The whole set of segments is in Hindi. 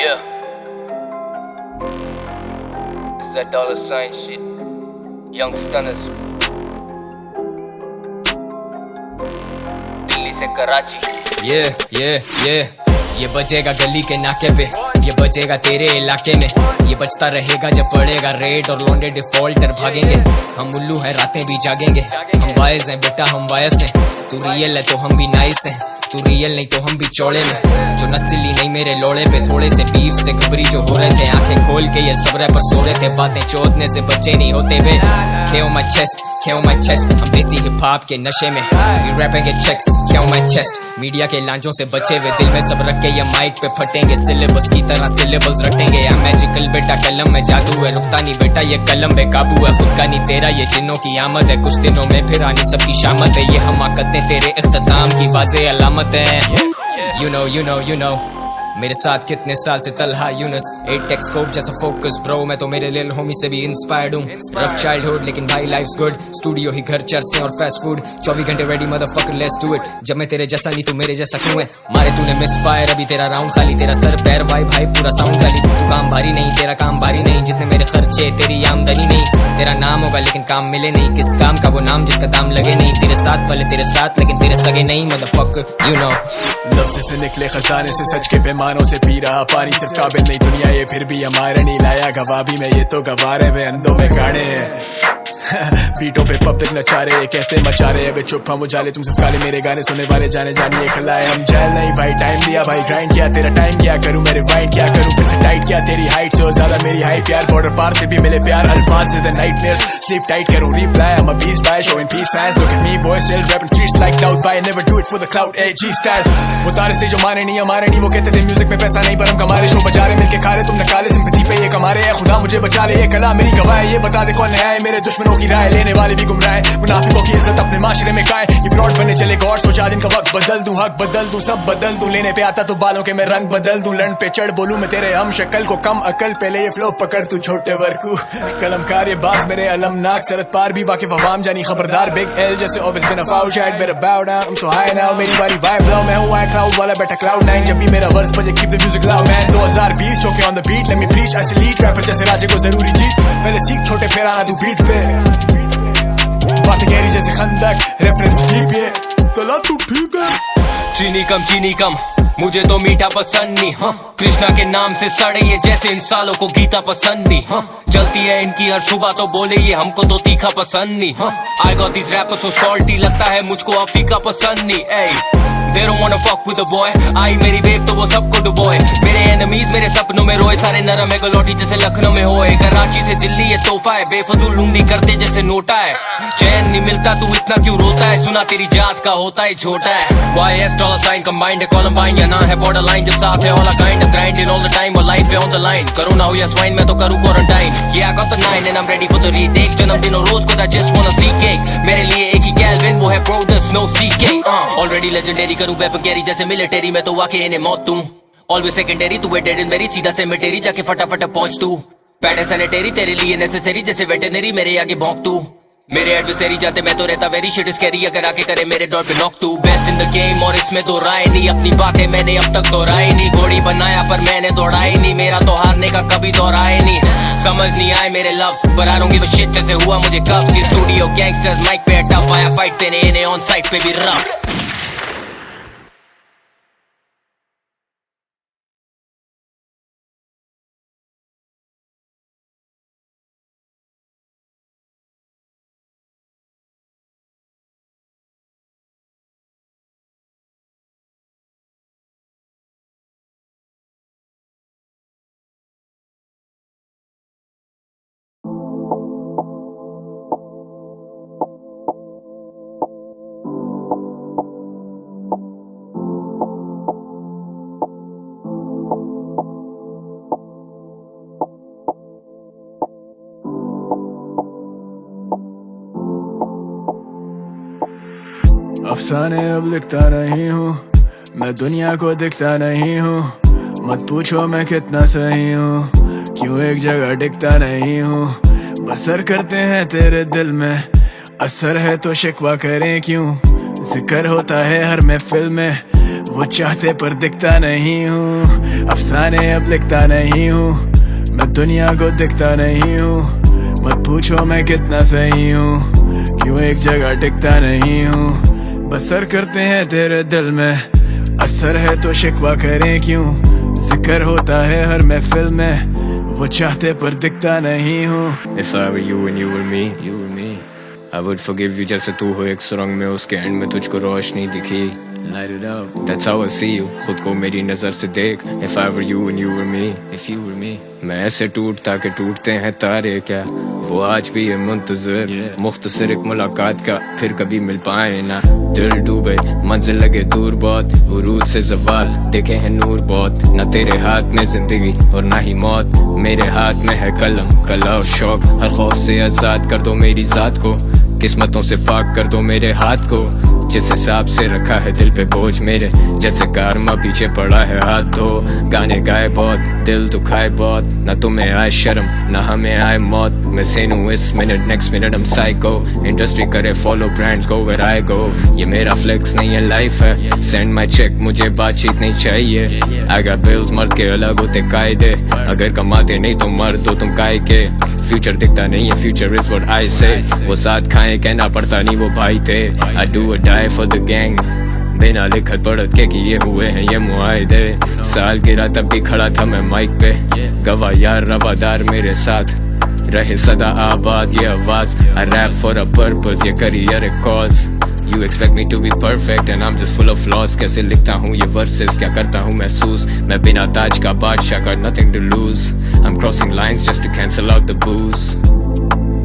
Yeah. It's that dollar sign shit. Young stunners. Delhi से कराची. ये बजेगा गली के नाके पे, ये बजेगा तेरे इलाके में, ये बजता रहेगा जब पड़ेगा रेड और लौंडे डिफॉल्टर भागेंगे। हम उल्लू हैं, रातें भी जागेंगे, हम वाइज हैं बेटा, हम वायस हैं। तू रियल है तो हम भी नाइस हैं, तू रियल नहीं तो हम भी चौड़े में। जो नस्ली नहीं मेरे लोड़े पे, थोड़े से बीफ से घबरी जो हो रहे थे, आंखें खोल के ये सब रैपर सो रहे थे। बातें चोदने से बच्चे नहीं होते वे। Kill my chest, kill my chest, हम देसी हिप हॉप के नशे में, we rapping it checks, kill my chest। Media के लांचों से बचे हुए दिल में सब रख के ये माइक पे फटेंगे, सिलेबस की तरह सिलेबल्स रटेंगे। या मैजिकल बेटा कलम में जादू है, रुकता नहीं बेटा ये कलम बेकाबू है। खुद का नहीं तेरा ये जिन्नों की आमद है, कुछ दिनों में फिर आनी सबकी शामत है। ये हमाकतें तेरे इख्तिताम की वाज़े अलामत है। You know मेरे साथ कितने साल से तलहा यूनस, 8 स्कोप जैसा फोकस ब्रो। मैं तो मेरे लिल होमी से भी इंस्पायर्ड हूँ। रफ चाइल्डहुड लेकिन भाई लाइफ्स गुड, स्टूडियो ही घर, चर्चे और फास्ट फूड, 24 घंटे ready motherfucker, let's do it. जब मैं तेरे जैसा नहीं तू मेरे जैसा क्यों है? मारे तूने मिस फायर, अभी तेरा राउंड खाली, तेरा सर पैर भाई भाई पूरा साउंड खाली। तू काम भारी नहीं, तेरा काम भारी नहीं, जितने मेरे खर्चे तेरी आमदनी नहीं। तेरा नाम होगा लेकिन काम मिले नहीं, किस काम का वो नाम जिसका दाम लगे नहीं। तेरे साथ वाले तेरे साथ लेकिन तेरे सगे नहीं मदरफकर, you know। लफ्ज़ से निकले खजाने से, सच के पैमानों से पी रहा पानी, सिर्फ काबिल नहीं दुनिया ये फिर भी हमारे नहीं लाया गवाह भी मैं, ये तो गवारे में अंधों में गाड़े हैं। बीटों पे पब्लिक नचारे, ये कहते मचारे, अबे चुप हम उजाले, तुम सिर्फ काले मेरे गाने सुनने वाले जाने जानिए खलाए। हम जेल नहीं भाई, टाइम दिया भाई, ग्राइंड किया, तेरा टाइम क्या करूं मैं रिवाइंड क्या करूं, फिर से टाइट किया तेरी हाइट से और ज्यादा मेरी हाइट। यार बॉर्डर पार से भी मिले प्यार, अल्फाज से द नाइटमेयर्स, स्लीप टाइट करूं reply, I'm a beast by showing peace signs, look at me boy still rapping streets like doubt by, never do it for the clout, AG style। वो तारे से जो माने नहीं हमारे नहीं, वो कहते थे म्यूजिक में पैसा नहीं पर हम कमा रहे, शो बजा रहे मिलके खा रहे, तुम नकाले सिंपैथी पे ये कमा रहे हैं। खुदा मुझे बचा ले, ये कला मेरी गवाह है, ये बता दे कौन है मेरे दुश्मनों की राय, लेने वाले भी गुमराह, मुनाफिकों की इज्जत अपने माशरे में काए। ये फ्रॉड बनने चले गॉड, सोचा दिन का वक्त बदल दूं, हक बदल दूं, सब बदल दूं, लेने पे आता तो बालों के मैं रंग बदल दूं, लड़ पे चढ़ बोलूं मैं तेरे हम शक्ल को कम अकल, पहले ये फ्लो पकड़ तू छोटे वर्कू। कलमकार ये बास मेरे अलमनाक, सरत पार भी वाकिफ अवाम जानी खबरदार, बिग एल जैसे ऑफिस बिन अ फाउल शायद मेरा bow down, I'm so high now, मेरी बारी वाइब लो, मैं हूँ आई क्लाउड वाला बेटा क्लाउड 9, जब भी मेरा वर्स बजे keep the music loud man। 2020 चौके on the beat, let me preach, ऐसे लीड रैपर जैसे राजे को जरूरी जीत, पहले सीख छोटे फिर आना तू बीट पे, बातें गहरी जैसे खंदक, रेफरेंस डीप ये तला तू ठीक है। चीनी कम मुझे तो मीठा पसंद नहीं, हाँ। कृष्णा के नाम से सड़े ये जैसे इन सालों को गीता पसंद नहीं, हाँ। चलती है इनकी हर सुबह तो बोले ये हमको तो तीखा पसंद नहीं, हाँ। I got these rappers so salty, लगता है मुझको अब फीका पसंद नहीं, ऐ। They don't wanna fuck with a boy, आई मेरी वेव तो वो सबको डुबोए। मेरे एनिमीज मेरे सपनों में रोए, सारे नरम है गलौटी जैसे लखनऊ में होए। कराची से दिल्ली ये तोहफा है, बेफजूल लूंगी करते जैसे नोटा है। चैन नहीं मिलता तू इतना क्यों रोता है, सुना तेरी जात का होता है छोटा है। YS डॉलर साइन कंबाइंड है, कॉलम्बाइन या ना है बॉर्डर लाइन, जब साथ है all kind of grinding all the time, और लाइफ है ऑन द लाइन। कोरोना हो या स्वाइन मैं तो करूँ quarantine, yeah I got the 9 and I'm ready for the retake। जन्मदिन और रोज को I just wanna see cake, मेरे लिए एक ही कैल्विन वो है ब्रोडस नो CK। ऑलरेडी लेजेंडरी करूँ वेपन कैरी जैसे मिलिटरी, मैं तो वाकई इन्हें मौत दूं। ऑलवेज सेकेंडरी तू डेड इन वेरी, सीधा सेमेटेरी जाके फटाफट पहुंच तू। पैड सैनिटरी तेरे लिए नेसेसरी जैसे वेटरनरी, मेरे आगे भौंक तू। मेरे एडवर्सरी जाते मैं तो रहता वेरी शिट स्कैरी, अगर आके करे मेरे डॉट पे नॉक तू। बेस्ट इन द गेम और इसमें दो राय नहीं, अपनी बातें मैंने अब तक दोहराई नहीं। घोड़ी बनाया पर मैंने दौड़ाई नहीं, मेरा तो हारने का कभी दौरा ही नहीं। समझ नहीं आए मेरे लफ्ज़ पर I don't give a shit जैसे हुआ मुझे कब। ये स्टूडियो गैंगस्टर्स माइक पे टफ आया फाइट देने, इन्हें ऑन साइट पे भी रफ। अफसाने अब लिखता नहीं हूँ, मैं दुनिया को दिखता नहीं हूँ, मत पूछो मैं कितना सही हूँ, क्यों एक जगह टिकता नहीं हूँ। बसर करते हैं तेरे दिल में, असर है तो शिकवा करें क्यों, जिक्र होता है हर महफिल में, वो चाहते पर दिखता नहीं हूँ, अफसाने अब लिखता नहीं हूँ, मैं दुनिया को दिखता नहीं हूँ। मत पूछो मैं कितना सही हूँ, क्यों एक जगह टिकता नहीं हूँ। बसर करते हैं तेरे दिल में, असर है तो शिकवा करें क्यों। जिक्र होता है हर महफिल में, वो चाहते पर दिखता नहीं हूँ। If I were you and you were me, I would forgive you जैसे तू हो एक सुरंग में, उसके एंड में तुझको रोशनी दिखी। Light it up, that's how I see you, खुद को मेरी नजर से देख। If I were you and you were me, मैं ऐसे टूटता के टूटते हैं तारे क्या, वो आज भी है मुंतजर मुख्तसर एक मुलाकात का, फिर कभी मिल पाए ना। दिल डूबे मंजिल लगे दूर बहुत, उरूज से जवाल देखे हैं नूर बहुत। ना तेरे हाथ में जिंदगी और ना ही मौत, मेरे हाथ में है कलम कला और शौक। हर खौफ से आजाद कर दो मेरी जात को, किस्मतों से पाक कर दो मेरे हाथ को। जिस हिसाब से रखा है दिल पे बोझ मेरे, जैसे कारमा पीछे पड़ा है हाथ धो। गाने गाए बहुत, दिल दुखाए बहुत, ना तुम्हें आए शर्म ना हमें आए मौत। मैं सेन हूँ इस मिनट, नेक्स्ट मिनट हम साइको। इंडस्ट्री करे follow, brands go where I go. ये मेरा फ्लेक्स नहीं है लाइफ है, सेंड माई चेक मुझे बातचीत नहीं चाहिए। आई गॉट बिल्स, मर्द के अलग होते कायदे, अगर कमाते नहीं तो मर्द हो तुम काय के। फ्यूचर दिखता नहीं है, फ्यूचर इज व्हाट आई से। वो साथ खाए कहना पड़ता नहीं वो भाई थे। I do a die for the gang, बिना लिखत पढ़त के किए हुए हैं ये मुआहदे। साल गिरा तब भी खड़ा था मैं माइक पे, गवाह यार रवादार मेरे साथ रहे सदा आबाद ये आवाज। I rap for a purpose, ये career a cause. You expect me to be perfect and I'm just full of flaws। कैसे लिखता हूँ ये verses, क्या करता हूँ महसूस। मैं बिना ताज का बादशाह का, nothing to lose। I'm crossing lines just to cancel out the booze।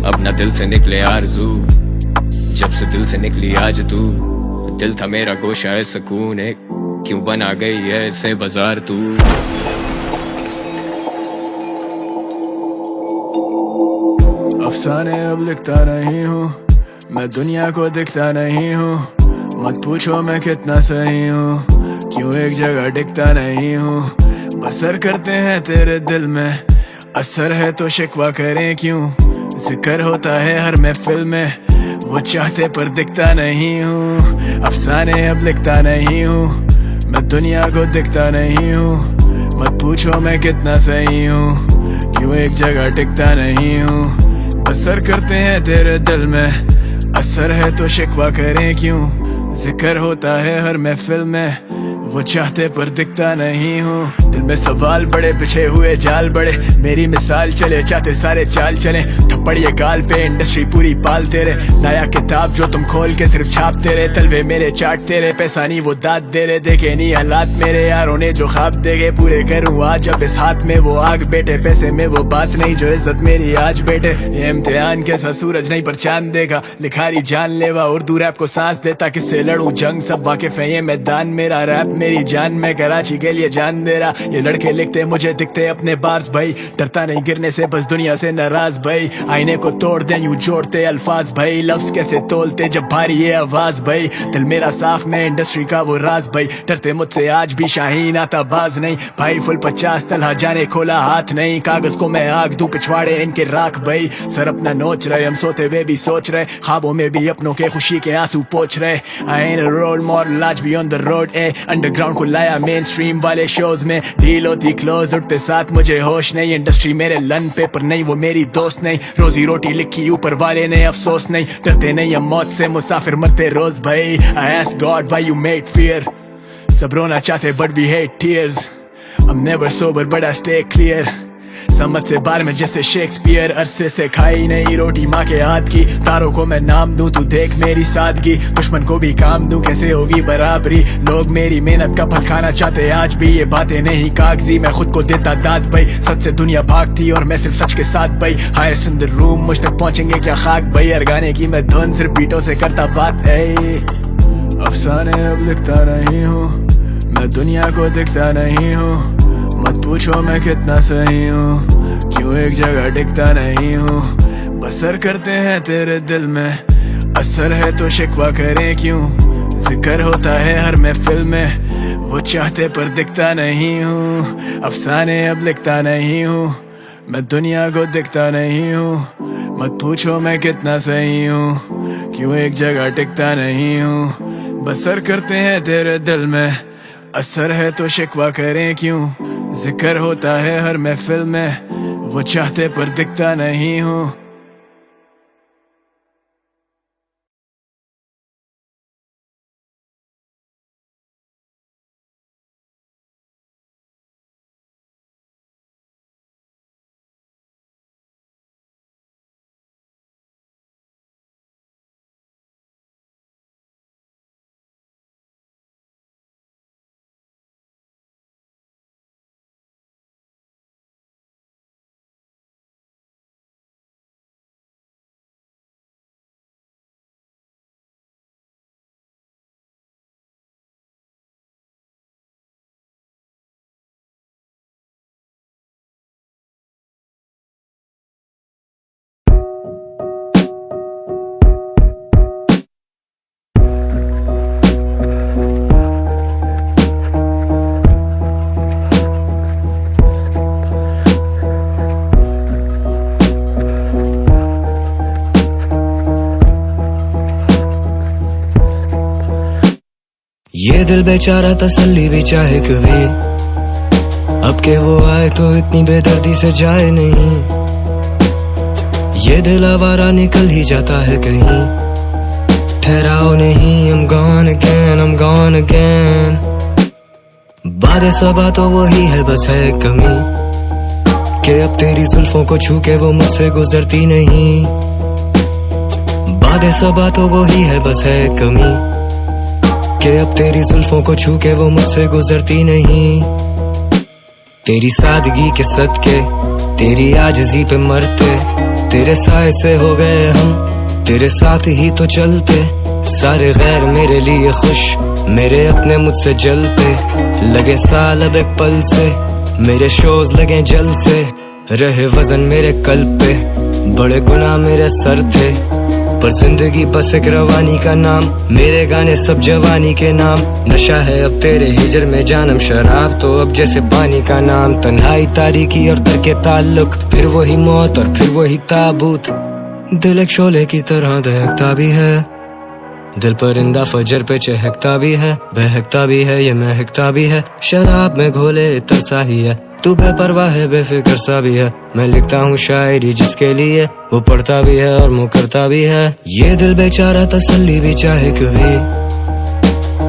अब ना दिल से निकले आरज़ू, जब से दिल से निकली आज तू। दिल था मेरा गोशा है सुकून एक, क्यों बना गई है ऐसे बाजार तू। अफसाने अब लिखता नहीं हूँ, मैं दुनिया को दिखता नहीं हूँ। मत पूछो मैं कितना सही हूँ, क्यों एक जगह टिकता नहीं हूँ। बसर करते हैं तेरे दिल में, असर है तो शिकवा करें क्यों। जिक्र होता है हर महफिल में, वो चाहते पर दिखता नहीं हूँ। अफसाने अब लिखता नहीं हूँ, मैं दुनिया को दिखता नहीं हूँ। मत पूछो मैं कितना सही हूँ, क्यों एक जगह टिकता नहीं हूँ। बसर करते हैं तेरे दिल में, असर है तो शिकवा करें क्यों। जिक्र होता है हर महफिल में, वो चाहते पर दिखता नहीं हूँ। दिल में सवाल बड़े, बिछे हुए जाल बड़े, मेरी मिसाल चले चाहते सारे चाल चले। थप्पड़ ये गाल पे, इंडस्ट्री पूरी पाल तेरे। नया किताब जो तुम खोल के सिर्फ छापते रहे, तलवे मेरे चाट तेरे, पैसा नहीं वो दाद दे रहे। देखे नहीं हालात मेरे यारों ने जो ख्वाब देखे, पूरे करूँ आज अब इस हाथ में वो आग बेटे। पैसे में वो बात नहीं जो इज्जत मेरी आज बेटे। ये इम्तिहान कैसा सूरज नहीं पर चांद देगा, लिखारी जानलेवा उर्दू रैप को सांस देता। किससे लड़ूं जंग सब वाकिफ है ये मैदान मेरा। रैप मेरी जान, मैं कराची के लिए जान दे रहा। ये लड़के लिखते मुझे दिखते अपने बार्स भाई, डरता नहीं गिरने से बस दुनिया से नाराज भाई। आईने को तोड़ दे यूं जोड़ते अल्फाज भाई, लफ्ज कैसे तोलते जब भारी ये आवाज भाई। दिल मेरा साफ, मैं इंडस्ट्री का वो राज भाई, डरते मुझसे आज भी शाहीन आता बाज नहीं भाई। फुल 50 तलहा जाने खोला हाथ नहीं, कागज को मैं आग दूं पिछवाड़े इनके राख भाई। सर अपना नोच रहे, हम सोते हुए भी सोच रहे, ख्वाबों में भी अपनों के खुशी के आंसू पोंछ रहे। I am a role model आज भी ऑन द रोड अंडरग्राउंड को लाया मेन स्ट्रीम वाले शोज में। डील होती क्लोज, उठते साथ मुझे होश नहीं। इंडस्ट्री मेरे लन पेपर नहीं, वो मेरी दोस्त नहीं। रोजी रोटी लिखी ऊपर वाले ने, अफसोस नहीं। डरते नहीं हम मौत से, मुसाफिर मरते रोज भाई। I ask God why you made fear, सब रोना चाहते but we hate tears. I'm never sober but I stay clear, समझ से बार में जैसे शेक्सपियर। अरसे से खाई नहीं रोटी माँ के हाथ की, तारों को मैं नाम दूं तू देख मेरी सादगी। दुश्मन को भी काम दूं कैसे होगी बराबरी, लोग मेरी मेहनत का फल खाना चाहते आज भी। ये बातें नहीं कागजी, मैं खुद को देता दाद भाई। सच से दुनिया भागती और मैं सिर्फ सच के साथ भाई। हाय सुंदर रूम, मुझ तक पहुंचेंगे क्या खाक भाई। हर गाने की मैं धुन सिर्फ बीटों से करता बात है। अफसाने अब लिखता नहीं हूँ, मैं दुनिया को दिखता नहीं हूँ। मत पूछो मैं कितना सही हूँ, क्यों एक जगह टिकता नहीं हूँ। बसर करते हैं तेरे दिल में, असर है तो शिकवा करें क्यों। जिक्र होता है हर महफिल में, वो चाहते पर दिखता नहीं हूँ। अफसाने अब लिखता नहीं हूँ, मैं दुनिया को दिखता नहीं हूँ। मत पूछो मैं कितना सही हूँ, क्यों एक जगह टिकता नहीं हूँ। बसर करते हैं तेरे दिल में, असर है तो शिकवा करें क्यों, जिक्र होता है हर महफिल में, वो चाहते पर दिखता नहीं हूँ। ये दिल बेचारा तसल्ली भी चाहे कभी, अब के वो आए तो इतनी बेदर्दी से जाए नहीं। ये दिल आवारा निकल ही जाता है कहीं, ठहराओ नहीं, I'm gone again, I'm gone again। बातें सबा तो वही है, बस है कमी कि अब तेरी जुल्फों को छू के वो मुझसे गुजरती नहीं। बातें सबा तो वही है, बस है कमी कि अब तेरी जुल्फों को छू के वो मुझसे गुजरती नहीं। तेरी सादगी के सदके, तेरी आजिज़ी पे मरते, तेरे साए से हो गए हम, तेरे साथ ही तो चलते। सारे गैर मेरे लिए खुश, मेरे अपने मुझसे जलते। लगे साल अब एक पल से, मेरे शोज लगे जल से। रहे वजन मेरे कल्ब पे, बड़े गुनाह मेरे सर थे, पर जिंदगी बस एक रवानी का नाम। मेरे गाने सब जवानी के नाम। नशा है अब तेरे हिजर में जानम, शराब तो अब जैसे पानी का नाम। तन्हाई, तारीकी और दर के ताल्लुक, फिर वही मौत और फिर वही ताबूत। दिल एक शोले की तरह दहकता भी है, दिल परिंदा फजर पे चहकता भी है, बहकता भी है, ये महकता भी है। शराब में घोले तरसा ही है, तू बेपरवाह है, बेफिक्र सा भी है। मैं लिखता हूँ शायरी जिसके लिए, वो पढ़ता भी है और मुकरता भी है। ये दिल बेचारा तसल्ली भी चाहे कभी,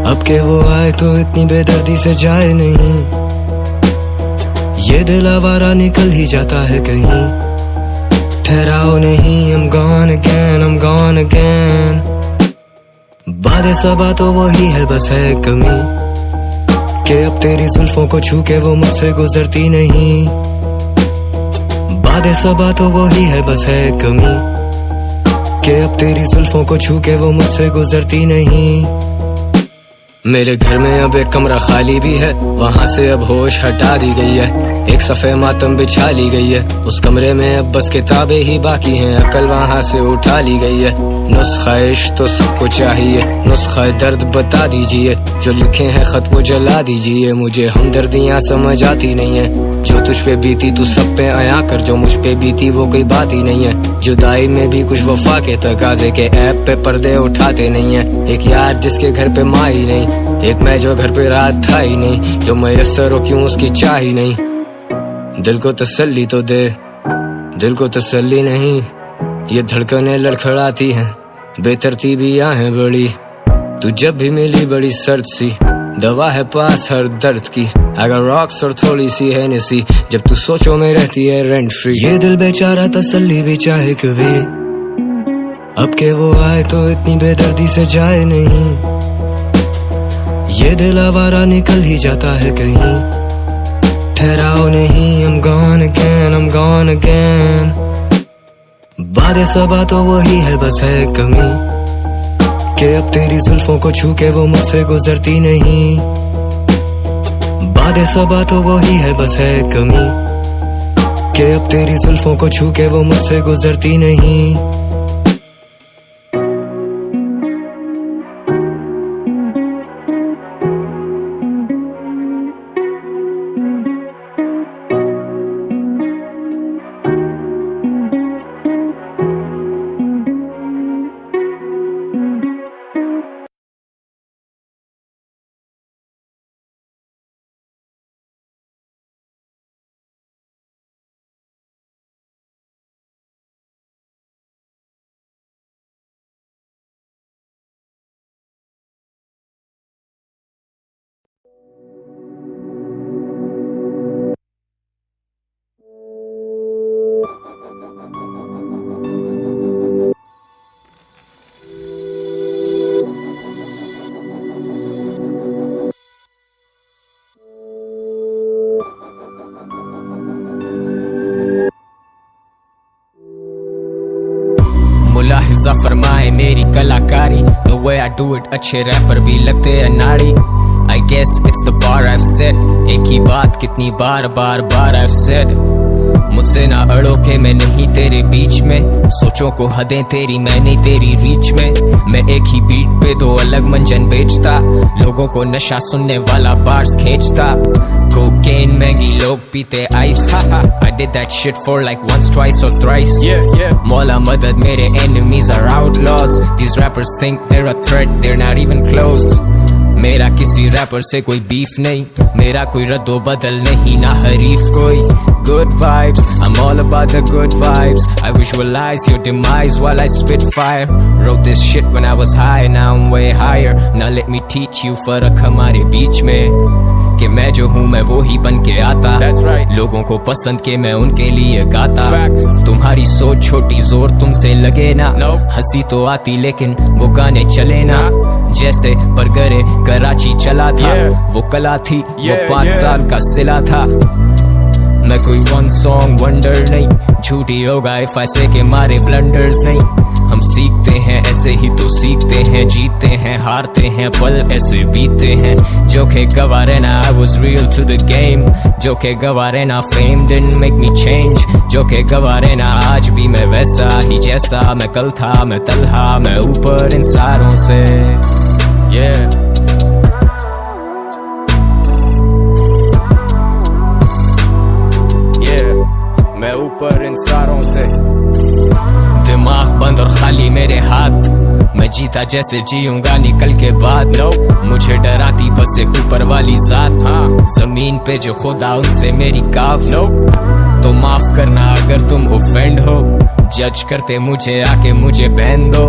अब के वो आए तो इतनी बेदर्दी से जाए नहीं। ये दिल आवारा निकल ही जाता है कहीं, ठहराओ नहीं, I'm gone again, I'm gone again। बातें सबा तो वही है, बस है कमी कि अब तेरी जुल्फों को छू के वो मुझसे गुजरती नहीं। बातें सबा तो वही है, बस है कमी कि अब तेरी जुल्फों को छू के वो मुझसे गुजरती नहीं। मेरे घर में अब एक कमरा खाली भी है, वहाँ से अब होश हटा दी गई है। एक सफ़े मातम बिछा ली गई है, उस कमरे में अब बस किताबें ही बाकी हैं। अकल वहाँ से उठा ली गई है। नुस्खा इश्क तो सबको चाहिए, नुस्खा दर्द बता दीजिए। जो लिखे हैं खत वो जला दीजिए। मुझे हमदर्दियाँ समझ आती नहीं है, जो तुझ पे बीती तू सब पे आया कर, जो मुझ पे बीती वो कोई बात ही नहीं है। जुदाई में भी कुछ वफा के तकाजे के ऐप पे पर्दे उठाते नहीं है। एक यार जिसके घर पे माँ ही नहीं, एक मैं जो घर पे रात था ही नहीं, जो मैसर हो क्यों उसकी चाह ही नहीं। दिल को तसल्ली तो दे, दिल को तसल्ली नहीं। ये धड़कनें लड़खड़ाती हैं, बेतरतीबियां हैं बड़ी। तू जब भी मिली बड़ी सर्द सी, दवा है पास हर दर्द की। अगर रॉक्स और थोड़ी सी है नसी, जब तू सोचो में रहती है रेंट फ्री। ये दिल बेचारा तसल्ली भी चाहे कभी, अब के वो आए तो इतनी बेदर्दी से जाए नहीं। ये दिल आवारा निकल ही जाता है कहीं, ठहराओ नहीं, I'm gone again, I'm gone again। बातें सबा तो वही है, बस है कमी कि अब तेरी जुल्फों को छू के वो मुझसे गुजरती नहीं। बातें सबा तो वही है, बस है कमी कि अब तेरी जुल्फों को छू के वो मुझसे गुजरती नहीं। मुलाहिजा फरमाए मेरी कलाकारी, the way I do it अच्छे रैपर भी लगते हैं नाड़ी। I guess it's the bar I've set, एक ही बात कितनी बार बार बार I've said। मुझसे ना अड़ो के मैं नहीं तेरे बीच में, सोचों को हदें तेरी मैं नहीं तेरी रीच में। मैं एक ही बीट पे दो अलग मंजन बेचता, लोगों को नशा सुनने वाला बार्स खींचता। कोकेन महंगी लोग पीते ice, I did that shit for like once twice or thrice। मौला मदद मेरे enemies are outlaws, these rappers think they're a threat, they're not even close। मेरा किसी रैपर से कोई बीफ नहीं, मेरा कोई रद्दो बदल नहीं ना हरीफ कोई। Good vibes, I'm all about the good vibes, I visualize your demise while I spit fire। Wrote this shit when I was high, now I'm way higher। Now let me teach you फर्क हमारे बीच में, कि मैं जो हूँ मैं वो ही बन के आता। That's right। लोगों को पसंद के मैं उनके लिए गाता। Facts। तुम्हारी सोच छोटी जोर तुमसे लगे ना, हंसी तो आती लेकिन वो गाने चले ना। जैसे बरगरे कराची चला था, वो कला थी, वो 5 साल का सिला था। मैं कोई वन सॉन्ग वंडर नहीं, झूठी होगा इफ आई से के मारे ब्लंडर्स नहीं। हम सीखते हैं ऐसे ही तो सीखते हैं, जीतते हैं हारते हैं पल ऐसे बीतते हैं। जो के गवा रहना I was real to the game, जो के गवा रहना fame didn't make me change। जो के गवा रहना आज भी मैं वैसा ही जैसा मैं कल था, मैं तलहा मैं ऊपर इन सारों से। Yeah। मैं ऊपर इन सारों से, दिमाग बंद और खाली मेरे हाथ, मैं जीता जैसे जीऊंगा निकल के बाद। मुझे डराती बस एक ऊपर वाली जात, जमीन पे जो खुदा उनसे मेरी काफ। तो माफ करना अगर तुम ऑफेंड हो, जज करते मुझे आके मुझे बैन दो,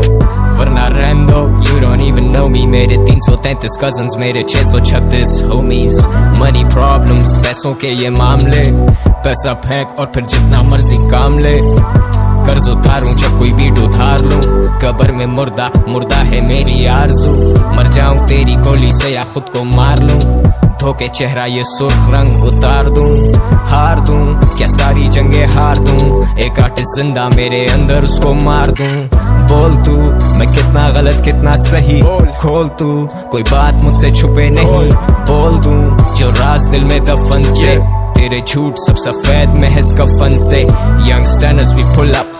वरना रहन दो। You don't even know me, मेरे 333 cousins, मेरे 636 homies। मनी प्रॉब्लम्स पैसों के ये मामले, पैसा फेंक और फिर जितना मर्जी काम ले। कर्ज उतारूं जब कोई बीट उधार लूं, कब्र में मुर्दा मुर्दा है मेरी आरज़ू। मर जाऊं तेरी गोली से या खुद को मार लूं, धोके चेहरा ये सुर्ख रंग उतार दूं। हार दूं क्या सारी जंगे हार दूं, एक आर्टिस्ट जिंदा मेरे अंदर उसको मार दूं। बोल तू मैं कितना गलत कितना सही, खोल तू कोई बात मुझसे छुपे नहीं। बोल दूं जो राज दिल में दफन से, तेरे झूठ सब सफेद महज कफन से। Young stunners we pull up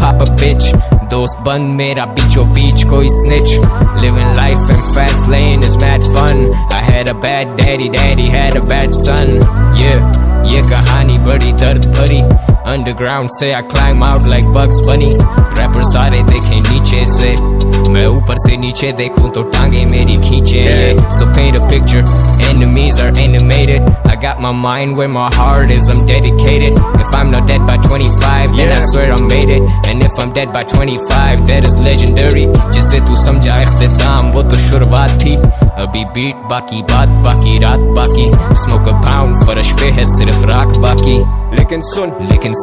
pop a bitch, दोस्त बन मेरा बीचों बीच कोई snitch। Living life in fast lane is mad fun, I had a bad daddy, daddy had a bad son। Yeah, ये कहानी बड़ी दर्द भरी, underground से I climb out like Bugs Bunny। Rapper सारे देखें नीचे से, मैं ऊपर से नीचे देखूं तो टांगे मेरी खींचे। So paint a picture, enemies are animated, I got my mind where my heart is, I'm dedicated। If I'm not dead by 25 then I swear I made it, and if I'm dead by 25 that is legendary। जिसे तू समझा इख्तिताम वो तो शुरुआत थी, अभी बीट बाकी बात बाकी रात बाकी। Smoke a pound फर्श पे है सिर्फ राख बाकी, लेकिन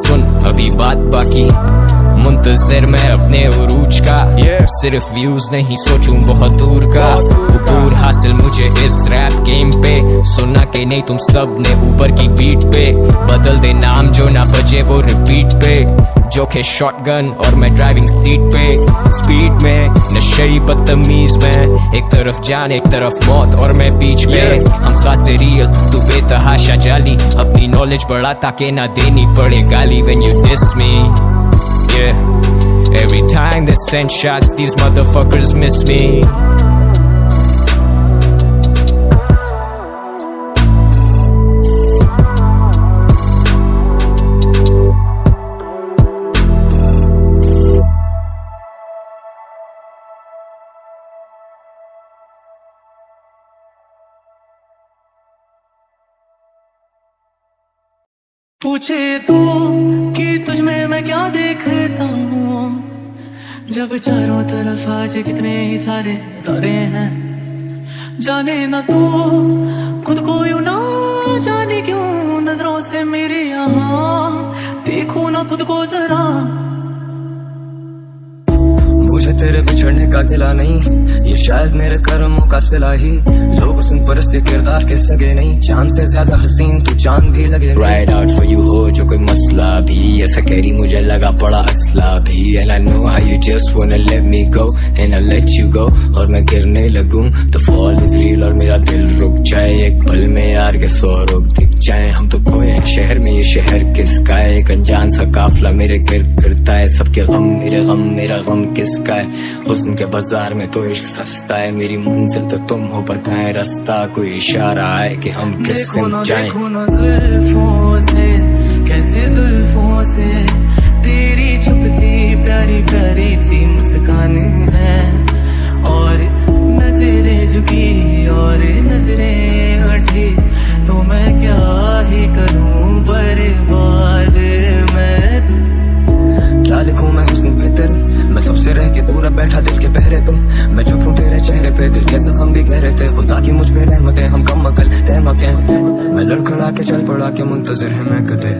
सुन अभी बात बाकी। मुंतज़िर मैं अपने उरूज का, सिर्फ व्यूज नहीं सोचूं बहुत दूर का। ऊपर हासिल मुझे इस रैप गेम पे, सुना के नहीं तुम सब ने ऊपर की बीट पे। बदल दे नाम जो ना बजे वो रिपीट पे, जो के शॉटगन और मैं ड्राइविंग सीट पे। स्पीड में नशेई बदतमीज में, एक तरफ जान एक तरफ मौत और मैं बीच में। हम खासे रियल तू बेतहाशा जाली, अपनी नॉलेज बढ़ा ताकि ना देनी पड़े गाली। When you diss me, yeah, every time they send shots these motherfuckers miss me। पूछे तू कि तुझ में मैं क्या देखता हूँ, जब चारों तरफ आज कितने ही सारे नजारे हैं। जाने ना तू खुद को यूं ना जाने क्यों, नजरों से मेरे यहाँ देखूं ना खुद को जरा। मुझे तेरे बिछड़ने का गिला नहीं, ये शायद मेरे कर्मों का सिला ही। लोग सुन परस्ते किरदार के सगे नहीं, चांद से ज्यादा हसीन तू चांद भी लगे नहीं। राइड आउट फॉर यू हो जो कोई मसला भी, ऐसा कैरी मुझे लगा पड़ा असला भी। And I know how you just वांना let me go and I let you go, और मैं गिरने लगूं द फॉल इज रियल और मेरा दिल रुक जाए एक पल में यार के 100 लोग दिख जाए। हम तो खोए हैं शहर में, ये शहर किसका है? एक अनजान सा काफला मेरे गिर्द फिरता है, सबके गम मेरे गम, मेरा गम किसका है? हुस्न के बाजार में तो इश्क सस्ता है, मेरी मंजिल तो तुम हो पर कहाँ है रास्ता? कोई इशारा है कि हम किस सिम जाएं? देखो ना जुल्फों से, कैसे जुल्फों से तेरी छुपती प्यारी प्यारी सी मुस्कान है, और नजरें झुकी और नजरें हटी तो मैं क्या ही करूं बर्बाद मैं। क्या लिखूं मैं हुस्न पे तेरे, मैं सबसे रह के दूर बैठा दिल के पहरे पे। मैं चुप हूँ तेरे चेहरे पे, दिल के जख्म भी गहरे थे, खुदा की मुझ पे रहमतें, हम कम अकल रहमतें। मैं लड़खड़ा के चल पड़ा के मुंतजिर है मैं कदे,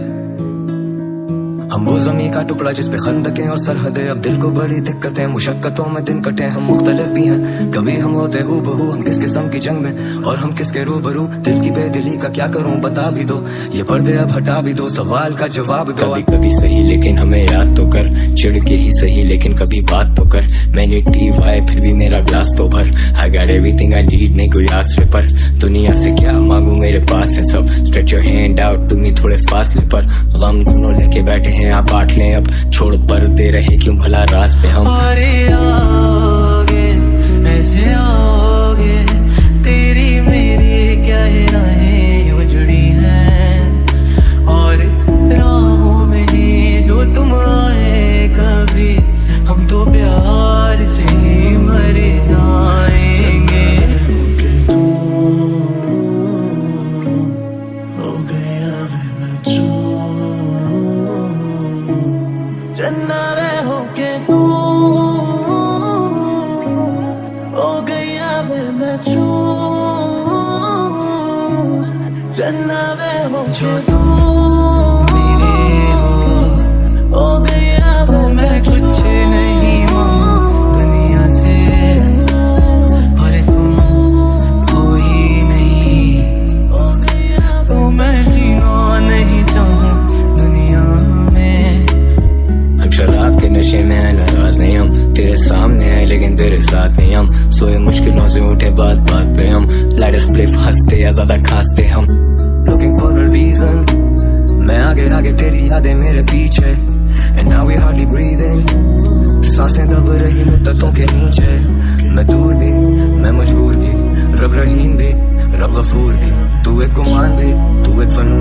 हम वो ज़मीं का टुकड़ा जिस पे खंदकें और सरहदें। अब दिल को बड़ी दिक्कतें, मुशक्कतों में दिन कटे, हम मुख्तलिफ भी हैं, कभी हम होते हूबहू, हम किस किस्म की जंग में और हम किसके रूबरू। दिल की बेदिली का क्या करूं बता भी दो, ये पर्दे अब हटा भी दो, सवाल का जवाब दो। कभी कभी सही लेकिन हमें याद तो कर, चिढ़ के ही सही लेकिन कभी बात तो कर। मैंने टीवाई फिर भी मेरा ग्लास तो भर, I got everything I need, नहीं कोई आसरे पर। दुनिया से क्या मांगू मेरे पास है सब, stretch your hand out to me थोड़े फासले पर। गम दोनों लेके बैठे हैं आप बांट लें अब, छोड़ पर दे रहे क्यों भला रास पे हम। अरे आओगे ऐसे आओगे, तेरी मेरी क्या राहें यूं जुड़ी हैं, और राहों में ही जो तुम आए कभी, हम तो प्यार से ही मर जाएंगे। चन्ना वे होके तू हो गया वे मैं चू, चन्ना वे होके तू मेरे हो गया वे मैं कुछ नहीं मांगू दुनिया से, और तुम हो ही नहीं, तो मैं जीना नहीं चाहूँ दुनिया में। हम शराब के नशे में है, नाराज नहीं हम, तेरे सामने है लेकिन तेरे साथ नहीं हम। सोए मुश्किलों से उठे बात बात पे हम, लाइट स्प्लिफ हंसते या ज्यादा खांसते हम। Looking for a reason, मैं आगे आगे तेरी यादें मेरे पीछे, and now we hardly breathing, सांसें दब रही मुद्दतों के नीचे। मैं दूर भी, मैं मजबूर भी, रब रहीम भी, रब गफूर भी, तू एक गुमान भी, तू एक फनून